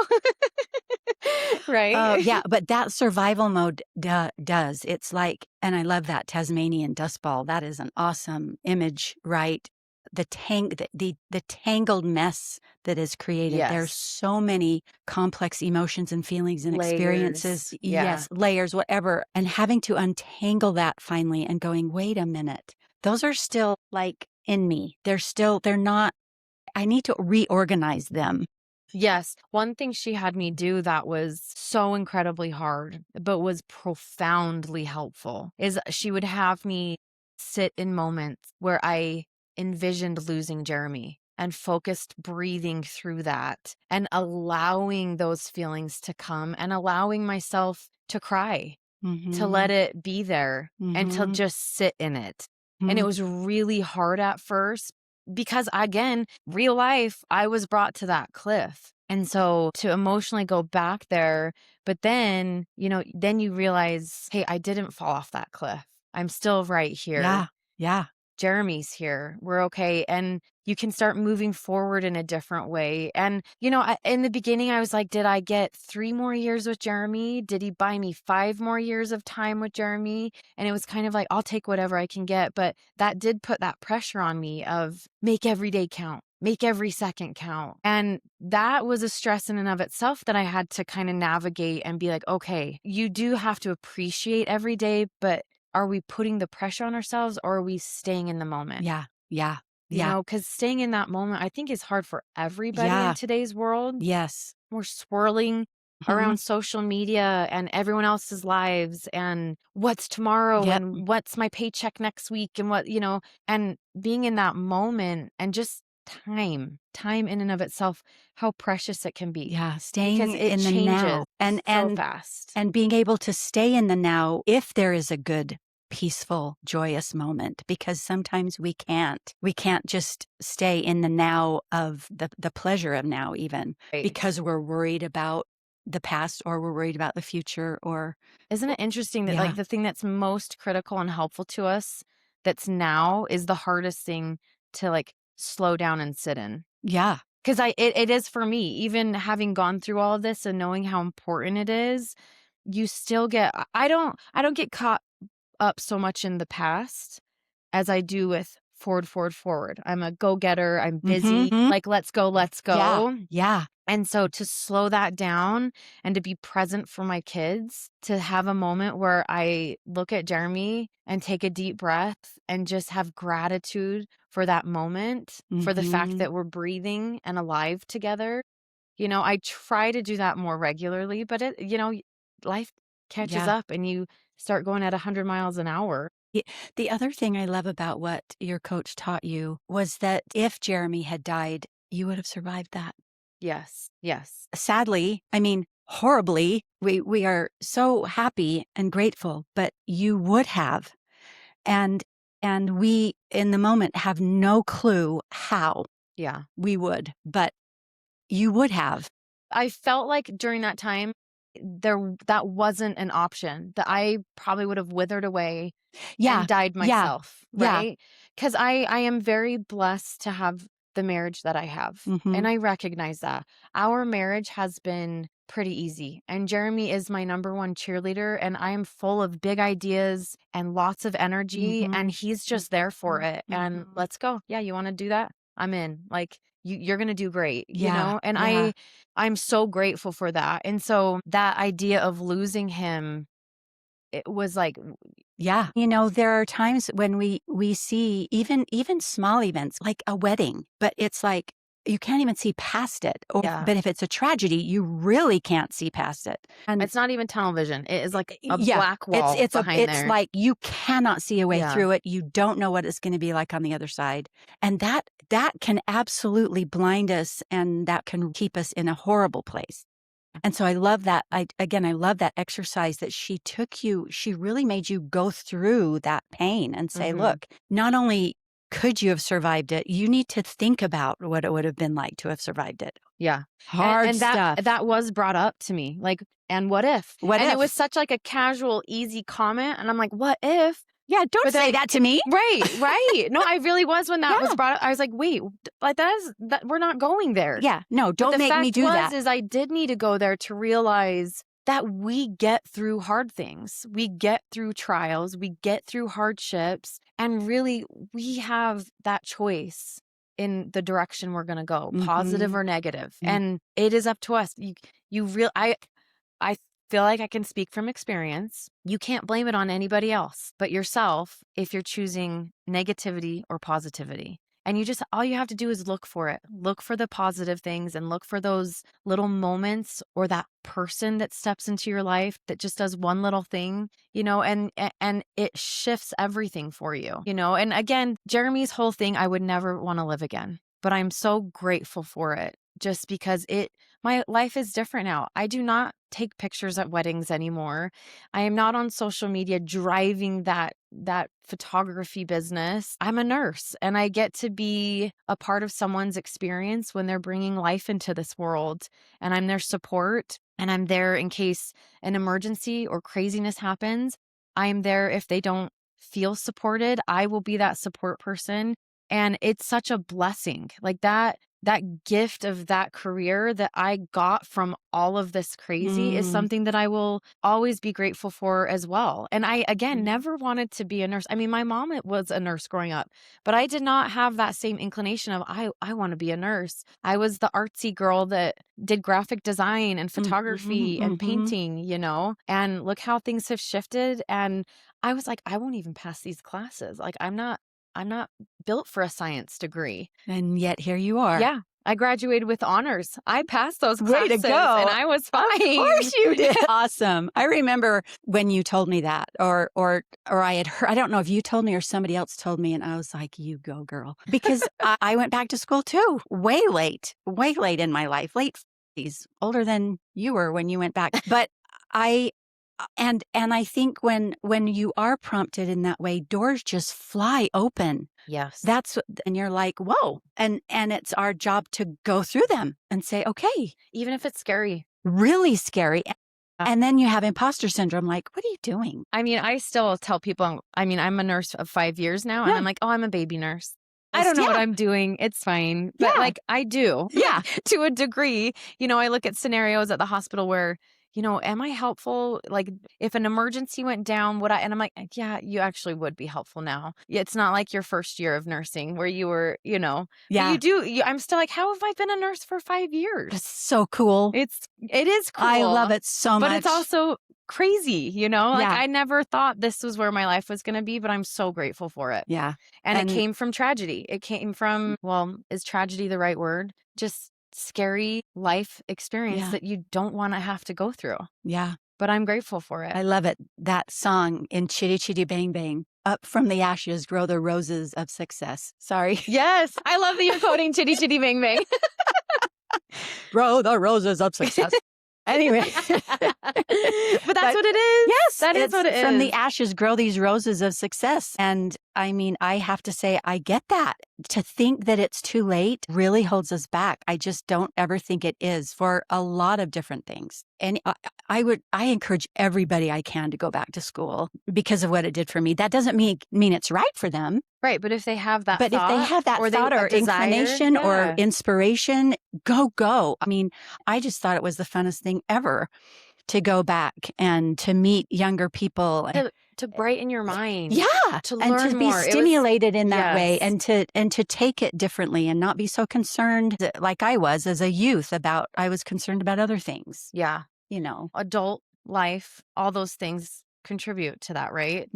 Oh, Right? yeah, but that survival mode does. It's like, and I love that Tasmanian dust ball. That is an awesome image, right? The tangled mess that is created. There's Yes. so many complex emotions and feelings and experiences. Layers. Yeah. Yes, layers, whatever. And having to untangle that finally and going, wait a minute. Those are still like in me. They're not, I need to reorganize them. Yes. One thing she had me do that was so incredibly hard, but was profoundly helpful, is she would have me sit in moments where I envisioned losing Jeremy and focused breathing through that and allowing those feelings to come and allowing myself to cry, to let Mhm. it be there and to Mhm. just sit in it. And it Mhm. was really hard at first because, again, real life, I was brought to that cliff. And so to emotionally go back there, but then you realize, hey, I didn't fall off that cliff. I'm still right here. Yeah. Yeah. Jeremy's here. We're okay. And you can start moving forward in a different way. And, in the beginning, I was like, did I get 3 more years with Jeremy? Did he buy me 5 more years of time with Jeremy? And it was kind of like, I'll take whatever I can get. But that did put that pressure on me of make every day count, make every second count. And that was a stress in and of itself that I had to kind of navigate and be like, okay, you do have to appreciate every day, but are we putting the pressure on ourselves or are we staying in the moment? Yeah. Yeah. Yeah. Because staying in that moment, I think is hard for everybody in Yeah. today's world. Yes. We're swirling Mhm. around social media and everyone else's lives and what's tomorrow Yep. and what's my paycheck next week and and being in that moment and just time in and of itself, how precious it can be Yeah. because Staying it in the changes now and so fast. and being able to stay in the now if there is a good, peaceful, joyous moment, because sometimes we can't. We can't just stay in the now of the pleasure of now, even Right. because we're worried about the past or we're worried about the future or, Isn't it interesting that yeah. like the thing that's most critical and helpful to us that's now is the hardest thing to like slow down and sit in? Yeah. Because it is for me, even having gone through all of this and knowing how important it is, you still get I don't get caught up so much in the past as I do with forward, forward, forward. I'm a go-getter, I'm busy, Mhm. like let's go, let's Yeah. go. Yeah. And so to slow that down and to be present for my kids, to have a moment where I look at Jeremy and take a deep breath and just have gratitude for that moment, for the fact Mhm. that we're breathing and alive together. I try to do that more regularly, but life catches Yeah. up and you start going at 100 miles an hour. The other thing I love about what your coach taught you was that if Jeremy had died, you would have survived that. Yes. Yes. Sadly, I mean, horribly, we are so happy and grateful, but you would have. And we in the moment have no clue how Yeah. we would, but you would have. I felt like during that time, that wasn't an option, that I probably would have withered away and Yeah. died Yeah. myself, Yeah. right? Because I am very blessed to have the marriage that I have, and Mhm. I recognize that. Our marriage has been pretty easy, and Jeremy is my number one cheerleader, and I am full of big ideas and lots of energy, and Mhm. he's just there for it, and Mhm. let's go. Yeah, you wanna do that? I'm in. Like, you're gonna do great, Yeah. and Yeah. I'm so grateful for that, and so that idea of losing him, it was like Yeah. There are times when we see even small events like a wedding, but it's like you can't even see past it. yeah, But if it's a tragedy, you really can't see past it. And it's not even tunnel vision, it is like a yeah, black wall behind it's there. like you cannot see a way Yeah, through it. You don't know what it's going to be like on the other side. And that can absolutely blind us and that can keep us in a horrible place. And so I love that. I love that exercise that she really made you go through that pain and say, mhm. look, not only could you have survived it, you need to think about what it would have been like to have survived it. Yeah. And Hard and that stuff. that was brought up to me, like, "And what if?" What And it was if? such, like, a casual, easy comment, and I'm like, "What if?" Yeah, don't But say then that to me. right, right. No, I really was when that was Yeah. brought up. I was like, "Wait, like, that we're not going there." Yeah. No, But don't the make me fact do that. is I did need to go there to realize that we get through hard things. We get through trials, we get through hardships, and really we have that choice in the direction we're going to go, positive Mm-hmm. or negative. Mm. And it is up to us. You real I feel like I can speak from experience. You can't blame it on anybody else but yourself if you're choosing negativity or positivity. And all you have to do is look for it. Look for the positive things and look for those little moments or that person that steps into your life that just does one little thing, and it shifts everything for you, And again, Jeremy's whole thing, I would never want to live again, but I'm so grateful for it just because my life is different now. I do not take pictures at weddings anymore. I am not on social media driving that photography business. I'm a nurse and I get to be a part of someone's experience when they're bringing life into this world, and I'm their support and I'm there in case an emergency or craziness happens. I'm there if they don't feel supported, I will be that support person. And it's such a blessing. Like that gift of that career that I got from all of this crazy is something that I will always be grateful for as well. And I, again, never wanted to be a nurse. I mean, my mom was a nurse growing up, but I did not have that same inclination of, I want to be a nurse. I was the artsy girl that did graphic design and photography and painting, you know, and look how things have shifted. And I was like, I won't even pass these classes. Like, I'm not built for a science degree. And yet here you are. Yeah. I graduated with honors. I passed those Way classes to go. and I was fine. Of course you did. Awesome. I remember when you told me that, or I had heard, I don't know if you told me or somebody else told me, and I was like, you go, girl. Because I went back to school too, way late in my life, late 40s, older than you were when you went back. But and I think when you are prompted in that way, doors just fly open. Yes. And you're like, whoa. And it's our job to go through them and say, okay. Even if it's scary. Really scary. And then you have imposter syndrome. Like, what are you doing? I mean, I still tell people, I mean, I'm a nurse of 5 years now, and I'm like, oh, I'm a baby nurse. I don't know what I'm doing. It's fine. But like, I do. Yeah. To a degree. You know, I look at scenarios at the hospital where, you know, am I helpful? Like if an emergency went down, would I? And I'm like, yeah, you actually would be helpful now. It's not like your first year of nursing where you were, you know, yeah, I'm still like, how have I been a nurse for 5 years? It's so cool. It is cool. I love it so much. But it's also crazy, you know, like Yeah. I never thought this was where my life was going to be, but I'm so grateful for it. Yeah. And it came from tragedy. It came from, well, is tragedy the right word? Just scary life experience that you don't want to have to go through. Yeah. But I'm grateful for it. I love it. That song in Chitty Chitty Bang Bang, up from the ashes grow the roses of success. Sorry. Yes. I love that you're quoting Chitty Chitty Bang Bang. Grow the roses of success. Anyway. But that's what it is. Yes. That is what it is. From the ashes grow these roses of success. And I mean, I have to say, I get that. To think that it's too late really holds us back. I just don't ever think it is for a lot of different things. And I encourage everybody I can to go back to school because of what it did for me. That doesn't mean it's right for them. Right. But if they have that if they have that thought or inclination or inspiration, go. I mean, I just thought it was the funnest thing ever to go back and to meet younger people. To brighten your mind. Yeah. To learn and to more. be stimulated in that way and to take it differently and not be so concerned like I was as a youth I was concerned about other things. Yeah. You know, adult life, all those things contribute to that, right?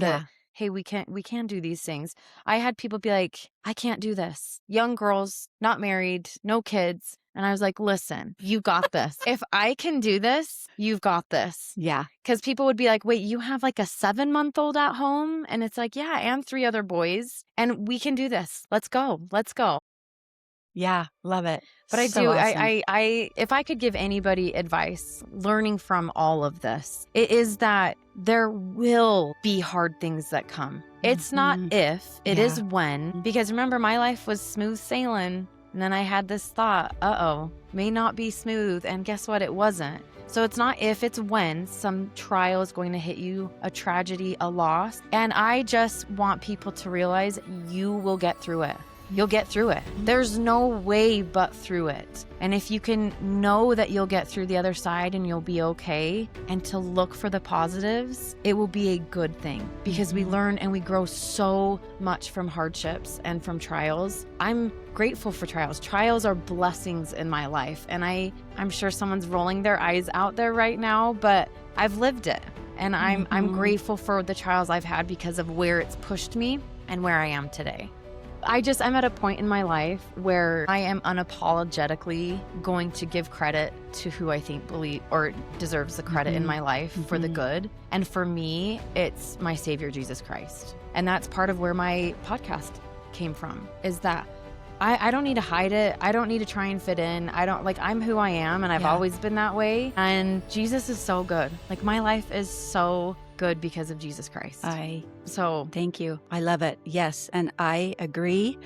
Hey, we can do these things. I had people be like, I can't do this. Young girls, not married, no kids. And I was like, listen, you got this. If I can do this, you've got this. Yeah. Because people would be like, wait, you have like a 7-month-old at home? And it's like, yeah, and 3 other boys. And we can do this. Let's go. Yeah. Love it. But I do. Awesome. If I could give anybody advice learning from all of this, it is that there will be hard things that come. It's not if, it is when. Because remember, my life was smooth sailing. And then I had this thought, may not be smooth. And guess what? It wasn't. So it's not if, it's when some trial is going to hit you, a tragedy, a loss. And I just want people to realize you will get through it. You'll get through it. There's no way but through it. And if you can know that you'll get through the other side and you'll be okay, and to look for the positives, it will be a good thing because we learn and we grow so much from hardships and from trials. I'm grateful for trials. Trials are blessings in my life. And I'm sure someone's rolling their eyes out there right now, but I've lived it. And I'm grateful for the trials I've had because of where it's pushed me and where I am today. I'm at a point in my life where I am unapologetically going to give credit to who I think deserves the credit in my life for the good. And for me, it's my Savior, Jesus Christ. And that's part of where my podcast came from, is that I don't need to hide it. I don't need to try and fit in. I'm who I am, and I've always been that way. And Jesus is so good. Like, my life is so good because of Jesus Christ. Thank you. I love it. Yes. And I agree.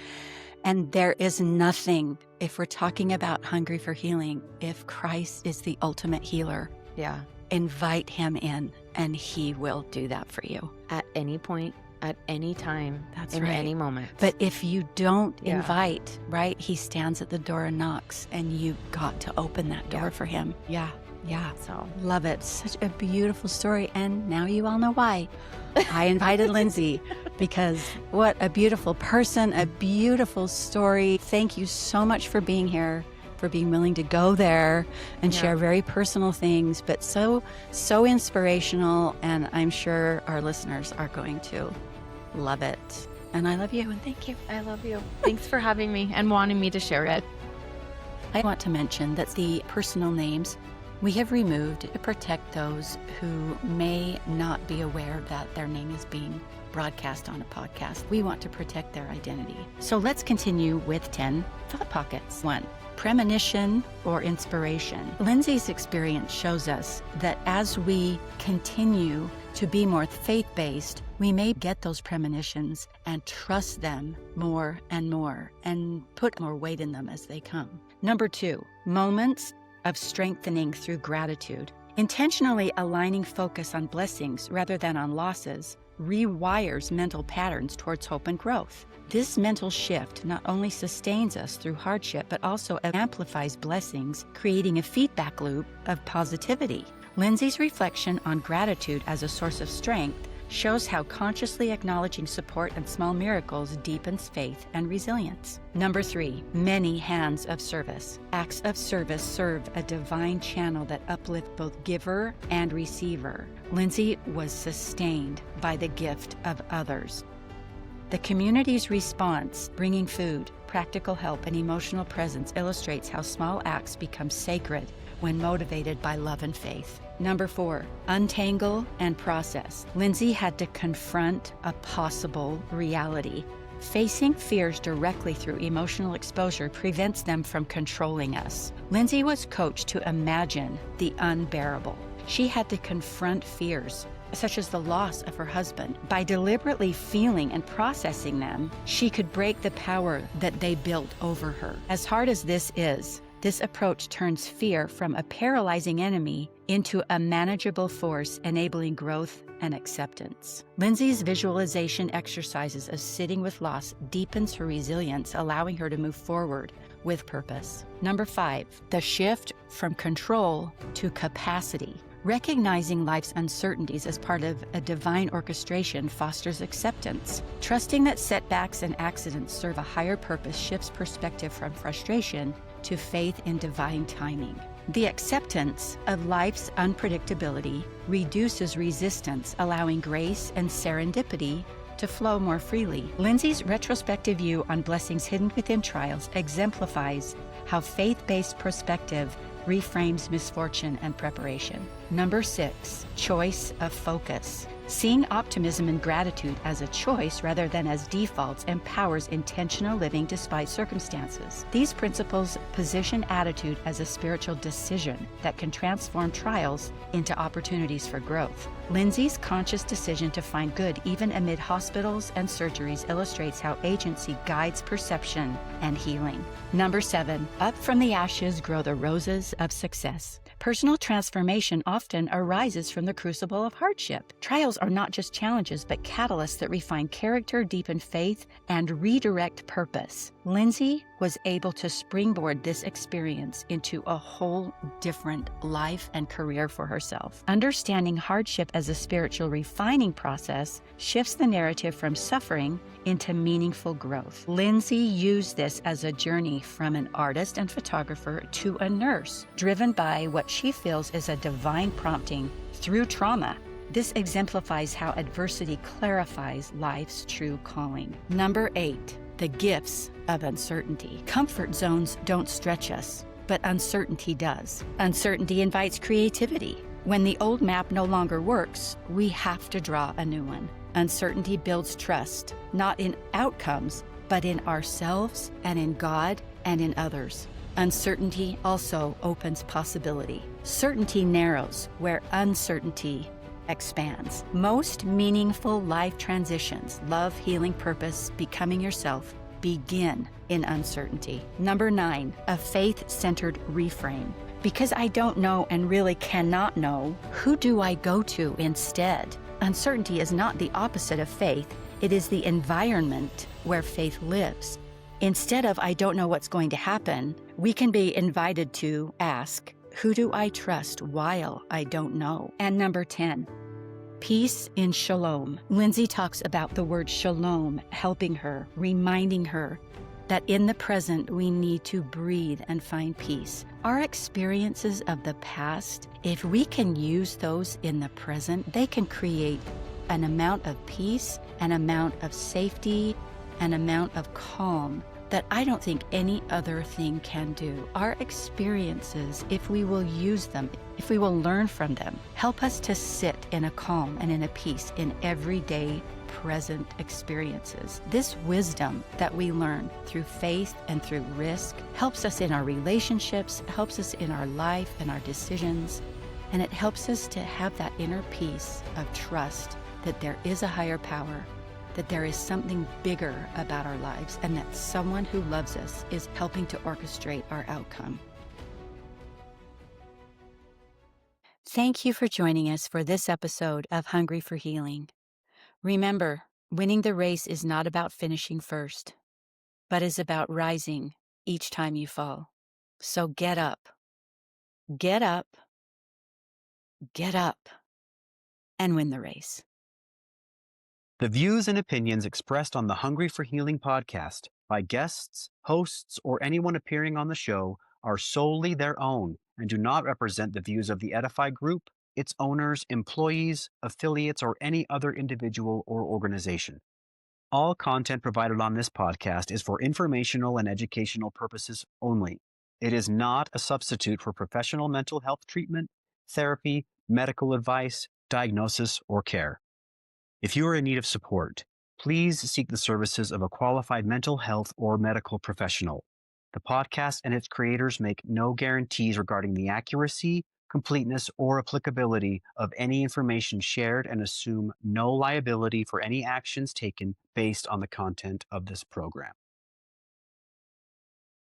And there is nothing, if we're talking about hungry for healing, if Christ is the ultimate healer, yeah, invite him in and he will do that for you. At any point at any time. That's in right. any moment. But if you don't Yeah. invite, right, he stands at the door and knocks, and you've got to open that door for him. Yeah. Yeah. So Love it. Such a beautiful story. And now you all know why I invited Lindsey, because what a beautiful person, a beautiful story. Thank you so much for being here, for being willing to go there and Yeah. share very personal things, but so inspirational. And I'm sure our listeners are going to love it. And I love you, and thank you. I love you. Thanks for having me and wanting me to share it. I want to mention that the personal names we have removed to protect those who may not be aware that their name is being broadcast on a podcast. We want to protect their identity. So let's continue with 10 thought pockets. 1. Premonition or inspiration. Lindsey's experience shows us that as we continue to be more faith-based, we may get those premonitions and trust them more and put more weight in them as they come. Number 2, moments of strengthening through gratitude. Intentionally aligning focus on blessings rather than on losses rewires mental patterns towards hope and growth. This mental shift not only sustains us through hardship, but also amplifies blessings, creating a feedback loop of positivity. Lindsey's reflection on gratitude as a source of strength shows how consciously acknowledging support and small miracles deepens faith and resilience. Number 3, many hands of service. Acts of service serve a divine channel that uplift both giver and receiver. Lindsey was sustained by the gift of others. The community's response, bringing food, practical help, and emotional presence, illustrates how small acts become sacred when motivated by love and faith. Number 4, untangle and process. Lindsey had to confront a possible reality. Facing fears directly through emotional exposure prevents them from controlling us. Lindsey was coached to imagine the unbearable. She had to confront fears, such as the loss of her husband. By deliberately feeling and processing them, she could break the power that they built over her. As hard as this is, this approach turns fear from a paralyzing enemy into a manageable force, enabling growth and acceptance. Lindsey's visualization exercises of sitting with loss deepens her resilience, allowing her to move forward with purpose. Number 5, the shift from control to capacity. Recognizing life's uncertainties as part of a divine orchestration fosters acceptance. Trusting that setbacks and accidents serve a higher purpose shifts perspective from frustration to faith in divine timing. The acceptance of life's unpredictability reduces resistance, allowing grace and serendipity to flow more freely. Lindsey's retrospective view on blessings hidden within trials exemplifies how faith-based perspective reframes misfortune and preparation. Number 6, choice of focus. Seeing optimism and gratitude as a choice rather than as defaults empowers intentional living despite circumstances. These principles position attitude as a spiritual decision that can transform trials into opportunities for growth. Lindsey's conscious decision to find good even amid hospitals and surgeries illustrates how agency guides perception and healing. Number 7, up from the ashes grow the roses of success. Personal transformation often arises from the crucible of hardship. Trials are not just challenges, but catalysts that refine character, deepen faith, and redirect purpose. Lindsey was able to springboard this experience into a whole different life and career for herself. Understanding hardship as a spiritual refining process shifts the narrative from suffering into meaningful growth. Lindsey used this as a journey from an artist and photographer to a nurse, driven by what she feels is a divine prompting through trauma. This exemplifies how adversity clarifies life's true calling. Number 8, the gifts of uncertainty. Comfort zones don't stretch us, but uncertainty does. Uncertainty invites creativity. When the old map no longer works, we have to draw a new one. Uncertainty builds trust, not in outcomes, but in ourselves and in God and in others. Uncertainty also opens possibility. Certainty narrows where uncertainty expands. Most meaningful life transitions, love, healing, purpose, becoming yourself, begin in uncertainty. Number 9, a faith-centered reframe. Because I don't know and really cannot know, who do I go to instead? Uncertainty is not the opposite of faith. It is the environment where faith lives. Instead of, I don't know what's going to happen, we can be invited to ask, who do I trust while I don't know? And number 10, peace in shalom. Lindsey talks about the word shalom helping her, reminding her that in the present we need to breathe and find peace. Our experiences of the past, if we can use those in the present, they can create an amount of peace, an amount of safety, an amount of calm that I don't think any other thing can do. Our experiences, if we will use them, if we will learn from them, help us to sit in a calm and in a peace in everyday present experiences. This wisdom that we learn through faith and through risk helps us in our relationships, helps us in our life and our decisions, and it helps us to have that inner peace of trust that there is a higher power, that there is something bigger about our lives, and that someone who loves us is helping to orchestrate our outcome. Thank you for joining us for this episode of Hungry for Healing. Remember, winning the race is not about finishing first, but is about rising each time you fall. So get up, get up, get up, and win the race. The views and opinions expressed on the Hungry for Healing podcast by guests, hosts, or anyone appearing on the show are solely their own and do not represent the views of the Edify Group, its owners, employees, affiliates, or any other individual or organization. All content provided on this podcast is for informational and educational purposes only. It is not a substitute for professional mental health treatment, therapy, medical advice, diagnosis, or care. If you are in need of support, please seek the services of a qualified mental health or medical professional. The podcast and its creators make no guarantees regarding the accuracy, completeness, or applicability of any information shared and assume no liability for any actions taken based on the content of this program.